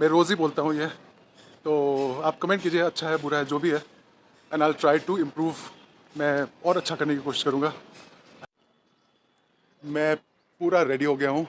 मैं रोज़ ही बोलता हूँ ये, तो आप कमेंट कीजिए अच्छा है बुरा है जो भी है, and I try to improve. मैं और अच्छा करने की कोशिश करूँगा। मैं पूरा रेडी हो गया हूँ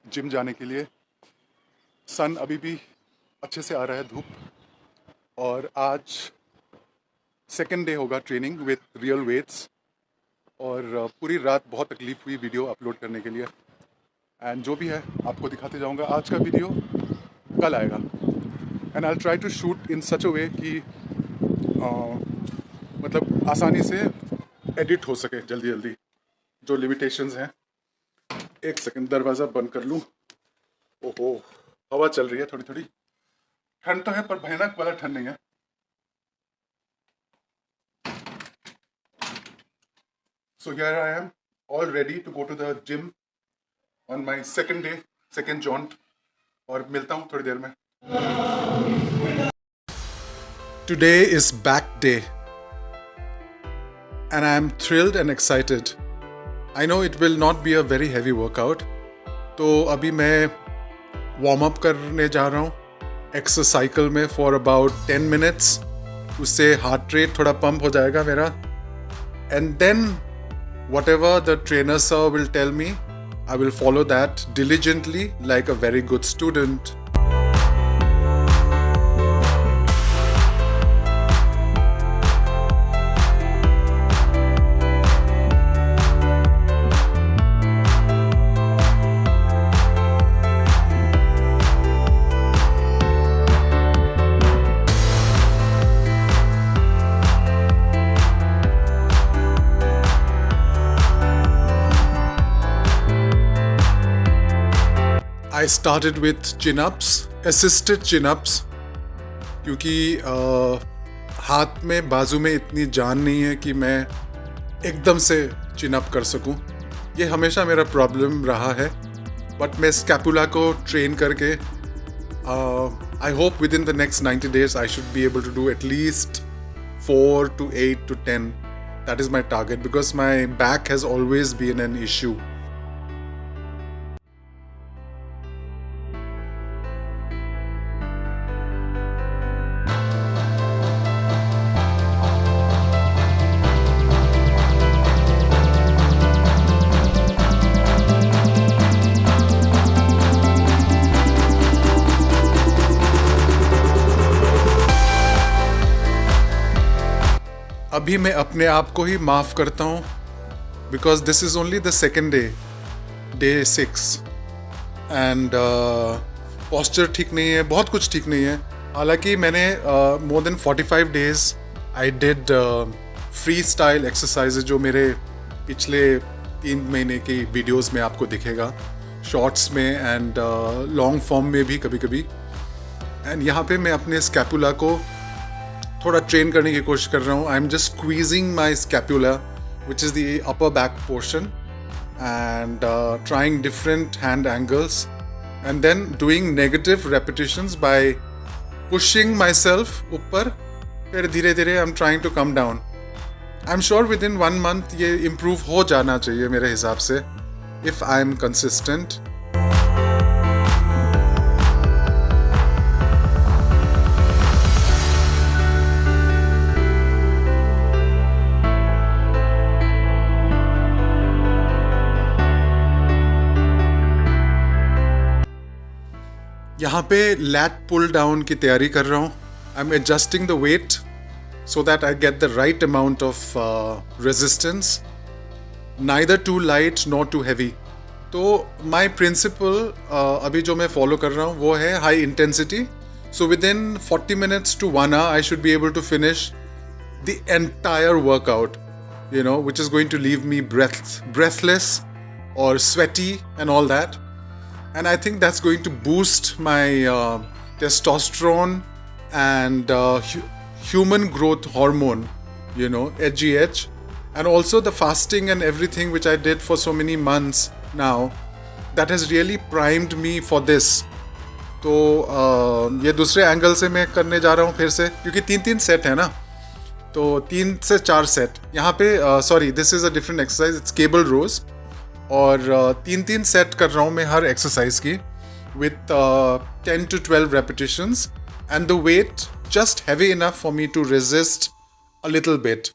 जिम जाने के लिए। सन अभी भी अच्छे से आ रहा है, धूप, और आज सेकेंड डे होगा ट्रेनिंग विथ रियल वेट्स। और पूरी रात बहुत तकलीफ हुई वीडियो अपलोड करने के लिए, एंड जो भी है आपको दिखाते जाऊंगा। आज का वीडियो कल आएगा, and I try to shoot in such a way कि मतलब आसानी से एडिट हो सके जल्दी जल्दी। जो लिमिटेशंस हैं, एक सेकंड दरवाज़ा बंद कर लूँ। ओहो, हवा चल रही है थोड़ी थोड़ी। ठंड तो है पर भयानक वाला ठंड नहीं है। So here I am, all ready to go to the gym on my second day, second jaunt, और मिलता हूँ थोड़ी देर में। Today is back day, and I am thrilled and excited. I know it will not be a very heavy workout. तो अभी मैं warm up करने जा रहा हूँ एक्सरसाइकिल में for about 10 minutes. उससे हार्ट रेट थोड़ा पंप हो जाएगा मेरा, and then whatever the trainer sir will tell me, I will follow that diligently like a very good student. I started with chin-ups, assisted chin-ups, क्योंकि हाथ में बाजू में इतनी जान नहीं है कि मैं एकदम से chin-up कर सकूं। ये हमेशा मेरा प्रॉब्लम रहा है, बट मैं स्कैपुला को ट्रेन करके I hope with in the next 90 days I should be able to do at least 4 to 8 to 10. That is my target because my back has always been an issue. अभी मैं अपने आप को ही माफ़ करता हूँ because this is only the second day 6, and posture ठीक नहीं है, बहुत कुछ ठीक नहीं है। हालांकि मैंने more than 45 days I did free style exercises, जो मेरे पिछले 3 महीने की वीडियोस में आपको दिखेगा, शॉर्ट्स में एंड लॉन्ग फॉर्म में भी कभी कभी। एंड यहाँ पे मैं अपने स्कैपुला को थोड़ा ट्रेन करने की कोशिश कर रहा हूँ। I am just squeezing my scapula which is the upper back portion, and trying different hand angles, and then doing negative repetitions by pushing myself ऊपर, फिर धीरे धीरे I am trying to come down. I am sure within 1 month ये improve हो जाना चाहिए मेरे हिसाब से, इफ़ आई एम कंसिस्टेंट। यहाँ पे लैट पुल डाउन की तैयारी कर रहा हूँ। I am adjusting the weight so that I get the right amount of resistance, neither too light not too heavy. तो माई प्रिंसिपल अभी जो मैं फॉलो कर रहा हूँ वो है high intensity. So within 40 minutes to 1 hour I should be able to finish the entire workout, you know, which is going to leave me breathless or sweaty and all that. And I think that's going to boost my testosterone and human growth hormone, you know, HGH, and also the fasting and everything which I did for so many months now, that has really primed me for this. तो ये दूसरे angle से मैं करने जा रहा हूँ फिर से, क्योंकि 3 सेट है ना, तो 3 से 4 सेट यहाँ पे। Sorry, this is a different exercise, it's cable rows, और 3 सेट कर रहा हूँ मैं हर एक्सरसाइज की। with 10 to 12 repetitions, and the weight just heavy enough for me to resist a little bit.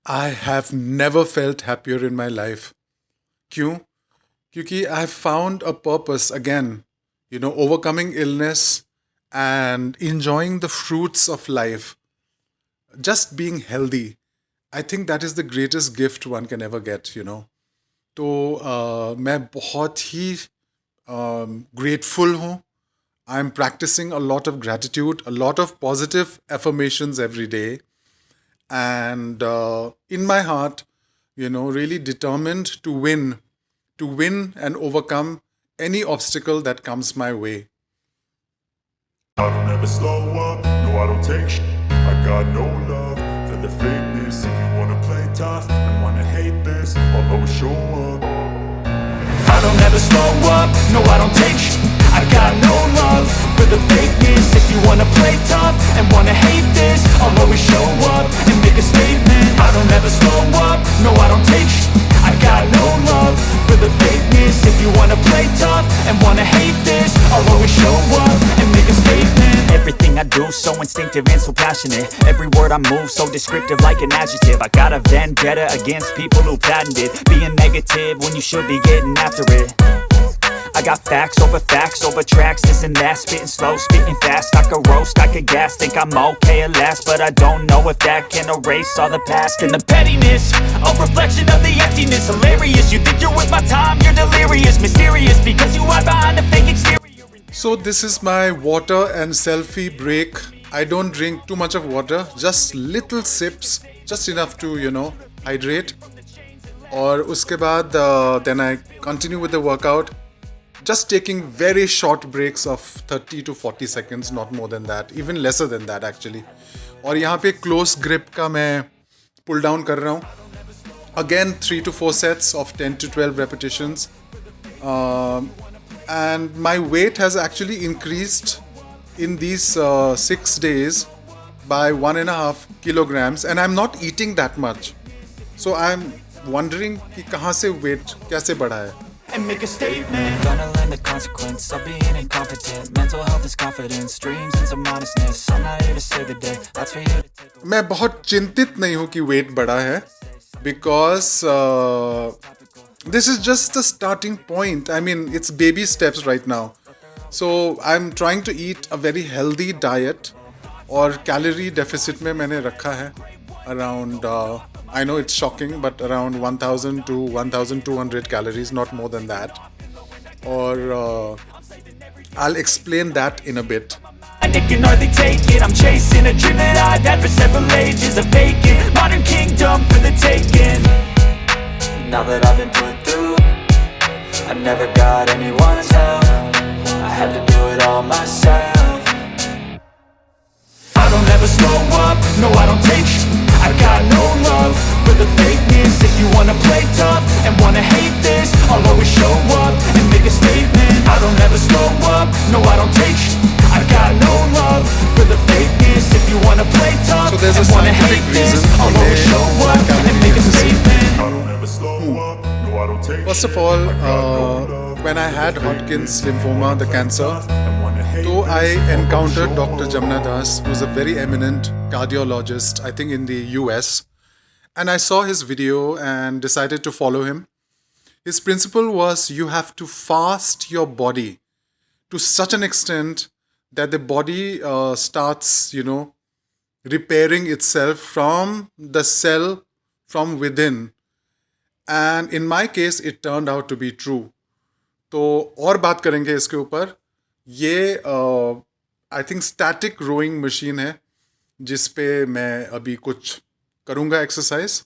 I have never felt happier in my life. क्यों? क्योंकि I have found a purpose again, overcoming illness and enjoying the fruits of life. Just being healthy. I think that is the greatest gift one can ever get. तो मैं बहुत ही grateful हूँ. I'm practicing a lot of gratitude, a lot of positive affirmations every day. And in my heart, really determined to win and overcome any obstacle that comes my way. I don't ever slow up, no I don't take shit. I got no love for the fakeness. If you wanna play tough and wanna hate this, I'll always show up. I don't ever slow up, no I don't take shit. I got no love for the fakeness. If you wanna play tough and wanna hate this, I'll always show up and make a statement. I don't ever slow up, no I don't take shit. I got no love for the fakeness. If you wanna play tough and wanna hate this, I'll always show up and make a statement. Everything I do so instinctive and so passionate. Every word I move so descriptive like an adjective. I got a vendetta against people who patented being negative when you should be getting after it. I got facts over tracks, this and that. Spitting slow, spitting fast. I could roast, I could gas. Think I'm okay at last, but I don't know if that can erase all the past. And the pettiness, a reflection of the emptiness. Hilarious, you think you're with my time, you're delirious. Mysterious, because you hide behind a fake exterior. So this is my water and selfie break. I don't drink too much of water, just little sips, just enough to, hydrate. और उसके बाद then I continue with the workout. Just taking very short breaks of 30 to 40 seconds, not more than that, even lesser than that actually. और यहाँ पे close grip का मैं pull down कर रहा हूँ. Again 3 to 4 sets of 10 to 12 repetitions. And my weight has actually increased in these 6 days by 1.5 kilograms, and I'm not eating that much. So I'm wondering कि कहाँ से weight कैसे बढ़ा है. And make a statement. Gonna learn the consequence of being incompetent. Mental health is confidence, dreams and some honestness. I'm not here to save the day, that's for you to take. मैं बहुत चिंतित नहीं हूँ कि weight बढ़ा है, because this is just the starting point. I mean, it's baby steps right now. So I'm trying to eat a very healthy diet, और calorie deficit में मैंने रखा है around I know it's shocking, but around 1000 to 1200 calories, not more than that. Or I'll explain that in a bit. I can hardly take it. I'm chasing a dream that I've had for several ages. A vacant modern kingdom for the taking. Now that I've been put through, I never got anyone's help. I had to do it all myself. I don't ever slow up, no I don't take shit. I got no love for the fakeness. If you wanna play tough and wanna hate this, I'll always show up and make a statement. I don't ever slow up, no I don't take shit. I got no love for the fakeness. If you wanna play tough So there's a and wanna scientific hate this, reason I'll always show up and make a statement. I don't ever slow up, no I don't take First shit. of all, I got no love when I had for the Hodgkin's fakeness. lymphoma, the cancer, And wanna hate so I this, I'll encountered show Dr. up. Jamna Das, who's a very eminent cardiologist, I think in the US. And I saw his video and decided to follow him. His principle was you have to fast your body to such an extent that the body starts, repairing itself from the cell from within. And in my case, it turned out to be true. तो और बात करेंगे इसके ऊपर. ये I think static rowing machine है जिस पे मैं अभी कुछ करूँगा exercise.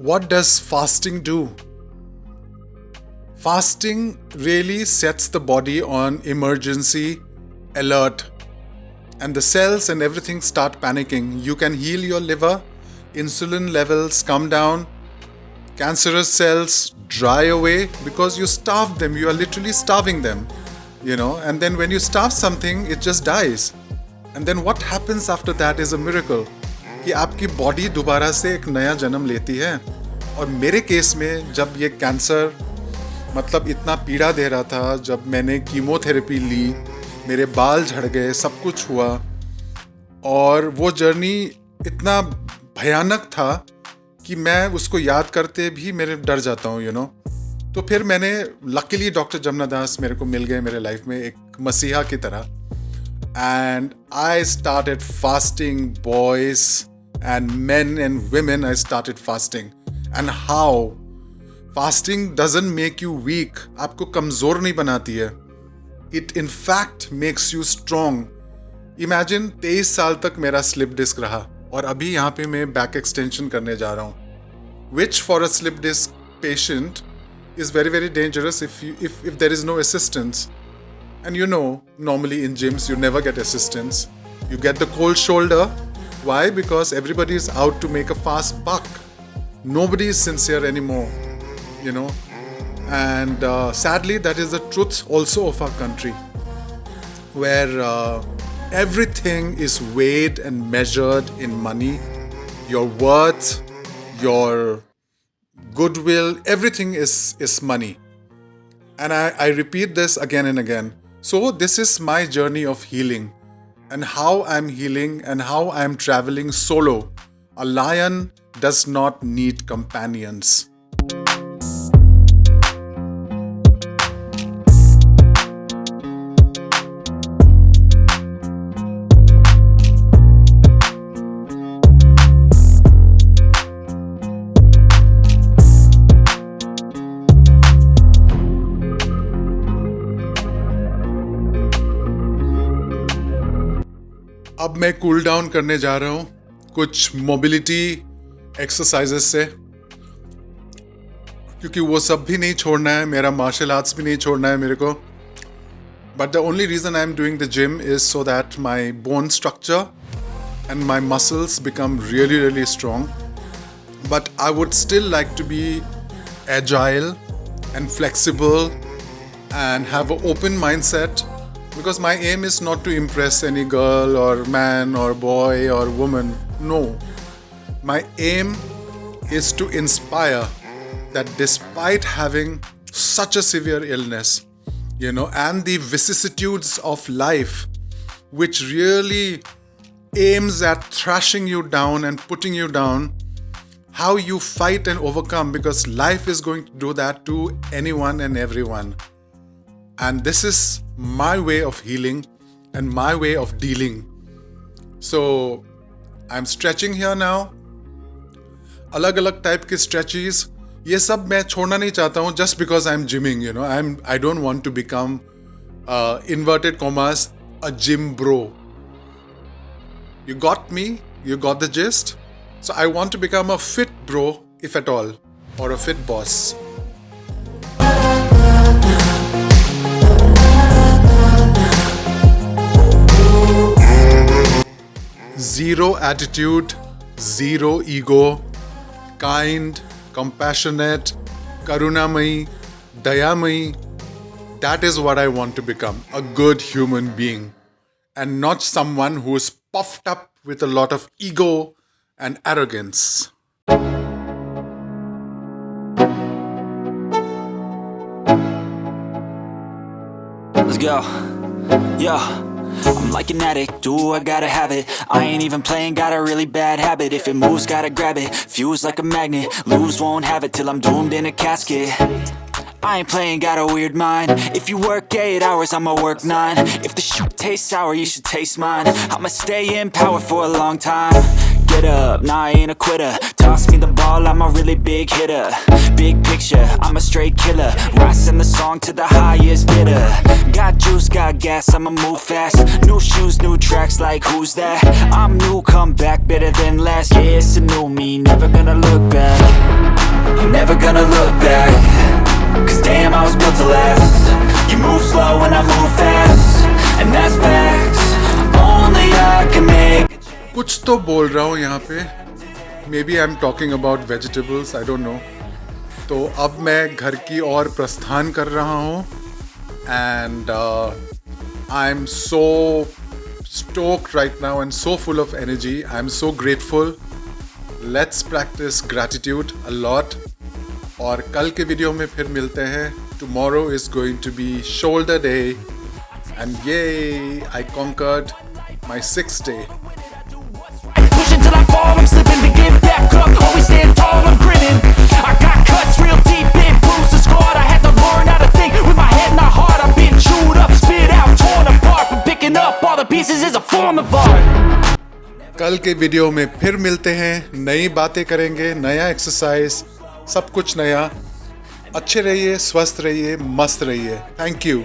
what does fasting do? Fasting really sets the body on emergency alert, and the cells and everything start panicking. You can heal your liver, insulin levels come down, cancerous cells dry away because you starve them. You are literally starving them, and then when you starve something, it just dies. And then what happens after that is a miracle, कि आपकी body दोबारा से एक नया जन्म लेती है. और मेरे केस में जब ये कैंसर मतलब इतना पीड़ा दे रहा था, जब मैंने कीमोथेरेपी ली, मेरे बाल झड़ गए, सब कुछ हुआ, और वो जर्नी इतना भयानक था कि मैं उसको याद करते भी मेरे डर जाता हूँ. तो फिर मैंने लकीली डॉक्टर जमुना दास मेरे को मिल गए मेरे लाइफ में एक मसीहा की तरह. And I started fasting, boys and men and women, I started fasting. And how? Fasting doesn't make you weak. आपको कमज़ोर नहीं बनाती है. It in fact makes you strong. Imagine 23 साल तक मेरा slip disc रहा, और अभी यहाँ पे मैं back extension करने जा रहा हूँ. Which for a slip disc patient is very very dangerous if there is no assistance. And normally in gyms you never get assistance. You get the cold shoulder. Why? Because everybody is out to make a fast buck. Nobody is sincere anymore, And sadly, that is the truth also of our country, where everything is weighed and measured in money. Your worth, your goodwill, everything is money. And I repeat this again and again. So this is my journey of healing, and how I'm healing and how I'm traveling solo. A lion does not need companions. अब मैं cool down करने जा रहा हूँ कुछ mobility exercises से, क्योंकि वो सब भी नहीं छोड़ना है, मेरा मार्शल आर्ट्स भी नहीं छोड़ना है मेरे को. But the only reason I am doing the gym is so that my bone structure and my muscles become really really strong. But I would still like to be agile and flexible and have an open mindset, because my aim is not to impress any girl or man or boy or woman. No, my aim is to inspire that despite having such a severe illness, and the vicissitudes of life, which really aims at thrashing you down and putting you down, how you fight and overcome, because life is going to do that to anyone and everyone. And this is my way of healing and my way of dealing. So I'm stretching here now. अलग-अलग type के stretches. ये सब मैं छोड़ना नहीं चाहता हूँ just because I'm gymming, I don't want to become inverted commas a gym bro. You got me? You got the gist? So I want to become a fit bro, if at all, or a fit boss. Zero attitude, zero ego, kind, compassionate, karunamayi, dayamayi. That is what I want to become, a good human being, and not someone who is puffed up with a lot of ego and arrogance. Let's go. Yo. I'm like an addict, do I gotta have it. I ain't even playing, got a really bad habit. If it moves, gotta grab it, fuse like a magnet. Lose, won't have it till I'm doomed in a casket. I ain't playing, got a weird mind. If you work 8 hours, I'ma work 9. If the shit tastes sour, you should taste mine. I'ma stay in power for a long time. Get up, nah, I ain't a quitter. Toss me the ball, I'm a really big hitter. Big picture, I'm a straight killer. Rising the song to the highest bidder. Got juice, got gas, I'ma move fast. New shoes, new tracks, like who's that? I'm new, come back, better than last. Yeah, it's a new me, never gonna look back. तो बोल रहा हूँ यहाँ पे, maybe I am talking about vegetables, I don't know. तो अब मैं घर की ओर प्रस्थान कर रहा हूँ and I am so stoked right now and so full of energy. I'm so grateful. Let's practice gratitude a lot. और कल के वीडियो में फिर मिलते हैं. Tomorrow is going to be shoulder day. And yay, I conquered my 6th day. Push until I fall, I'm slipping to get back up. Always stand tall, I'm grinning. I got cuts real deep, been bruised and scarred. I had to learn how to think with my head, not heart. I've been chewed up, spit out, torn apart. But picking up all the pieces is a form of art. कल के video में फिर मिलते हैं. नई बातें करेंगे, नया एक्सरसाइज, सब कुछ नया. अच्छे रहिए, स्वस्थ रहिए, मस्त रहिए. Thank you.